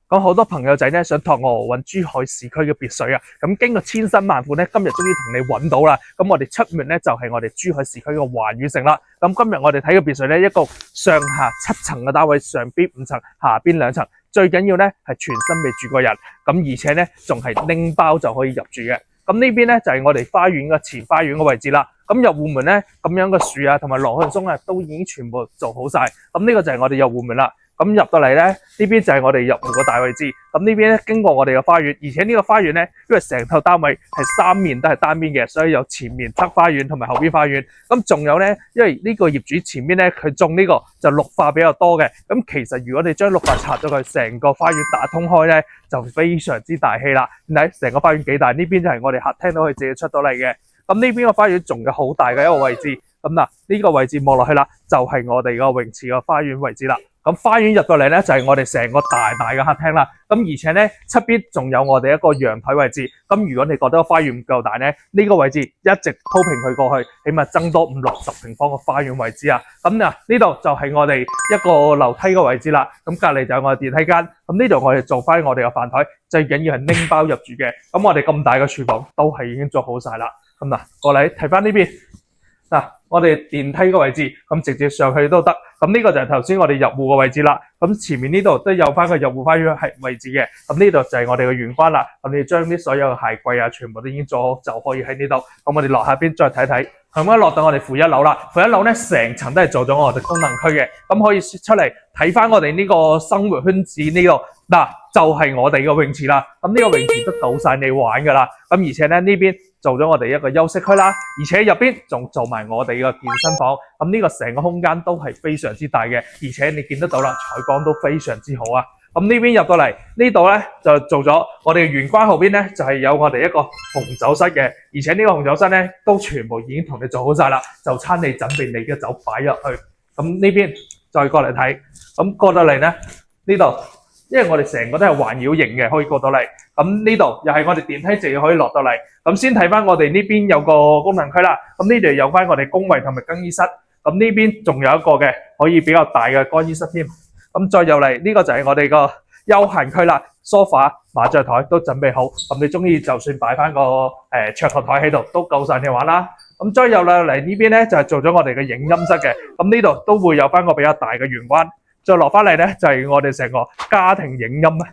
咁好多朋友仔咧想託我揾珠海市區嘅別墅啊，咁經過千辛萬苦咧，今日終於同你揾到啦。咁我哋出面咧就係我哋珠海市區嘅環宇城啦。咁今日我哋睇嘅別墅咧，一個上下7層嘅單位，上邊5層，下邊2層。最緊要咧係全新未住過人，咁而且咧仲係拎包就可以入住嘅。咁呢邊咧就係我哋花園嘅前花園嘅位置啦。咁入戶門咧咁樣嘅樹啊，同埋羅漢松啊，都已經全部做好晒。咁呢個就係我哋入戶門啦。咁入到嚟咧，呢邊就係我哋入戶嘅大位置。咁呢邊咧經過我哋嘅花園，而且呢個花園咧，因為成套單位係3面都係單邊嘅，所以有前面側花園同埋後邊花園。咁仲有咧，因為呢個業主前面咧佢種呢個就綠化比較多嘅。咁其實如果你將綠化拆咗佢，成個花園打通開咧，就非常之大氣啦。你睇成個花園幾大？呢邊就係我哋客廳都可以借出到嚟嘅。咁呢邊個花園仲有好大嘅一個位置。咁嗱，呢個位置望落去啦，就係我哋個泳池個花園位置啦。咁花園入到嚟咧，就係我哋成個大嘅客廳啦。咁而且咧，側邊仲有我哋一個陽台位置。咁如果你覺得個花園唔夠大咧，呢個位置一直鋪平佢過去，起碼增多50-60平方嘅花園位置啊。咁嗱，呢度就係我哋一個樓梯嘅位置啦。咁隔離就係我哋電梯間。咁呢度我哋做翻我哋嘅飯台，最緊要係拎包入住嘅。咁我哋咁大嘅廚房都係已經做好晒啦。咁嗱，過嚟睇翻呢邊。嗱，我哋電梯嘅位置，咁直接上去都得。咁呢個就係頭先我哋入戶嘅位置啦。咁前面呢度都有翻個入戶花園係位置嘅。咁呢度就係我哋嘅玄關啦。咁你將啲所有嘅鞋櫃啊，全部都已經做好，就可以喺呢度。咁我哋落下邊再睇睇。咁樣落到我哋負1樓啦。負1樓咧，成層都係做咗我哋功能區嘅。咁可以出嚟睇翻我哋呢個生活圈子呢度。嗱，就係我哋嘅泳池啦。咁呢個泳池都夠晒你玩噶啦。咁而且咧呢邊做咗我哋一個休息區啦，而且入邊仲做埋我哋嘅健身房。咁呢個成個空間都係非常之大嘅，而且你見得到啦，採光都非常之好啊。咁呢邊入到嚟呢度咧就做咗我哋玄關後邊咧就係有我哋一個紅酒室嘅，而且呢個紅酒室咧都全部已經同你做好晒啦，就差你準備你嘅酒擺入去。咁呢邊再過嚟睇，咁過到嚟咧呢度。因為我哋成個都係環繞型嘅，可以過到嚟。咁呢度又係我哋電梯直接可以落到嚟。咁先睇翻我哋呢邊有個功能區啦。咁呢度有翻我哋公衛同埋更衣室。咁呢邊仲有一個嘅可以比較大嘅乾衣室添。咁再入嚟呢個就係我哋個休閒區啦，梳化、麻雀台都準備好。咁你中意就算擺翻個桌球台喺度都夠晒你玩啦。咁再入嚟呢邊咧就係做咗我哋嘅影音室嘅。咁呢度都會有翻個比較大嘅玄關。再落翻嚟咧，就係我哋成個家庭影音啊，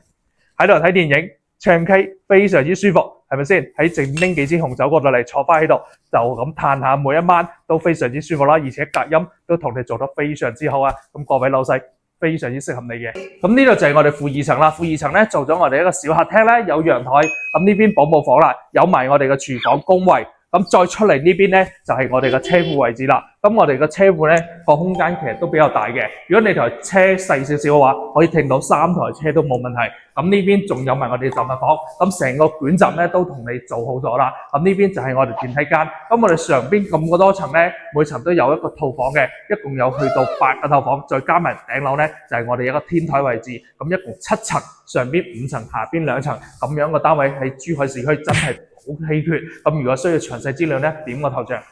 喺度睇電影、唱 K， 非常之舒服，係咪先？喺淨拎幾支紅酒過到嚟，坐翻喺度，就咁嘆下，每一晚都非常之舒服啦，而且隔音都同你做得非常之好啊！咁各位老細，非常之適合你嘅。咁呢度就係我哋負2層啦，負2層咧做咗我哋一個小客廳咧，有陽台，咁呢邊保姆房啦，有埋我哋嘅廚房、公衛。咁再出嚟呢邊咧，就係我哋嘅車庫位置啦。咁我哋嘅車庫咧個空間其實都比較大嘅。如果你台車細少少嘅話，可以停到3台車都冇問題。咁呢邊仲有埋我哋雜物房，咁成個捲閘咧都同你做好咗啦。咁呢邊就係我哋電梯間。咁我哋上邊咁多層咧，每層都有一個套房嘅，一共有去到8個套房，再加埋頂樓咧就係我哋一個天台位置。咁一共7層，上邊5層，下邊2層，咁樣嘅單位喺珠海市區真係好稀缺。咁如果需要詳細資料咧，點個頭像。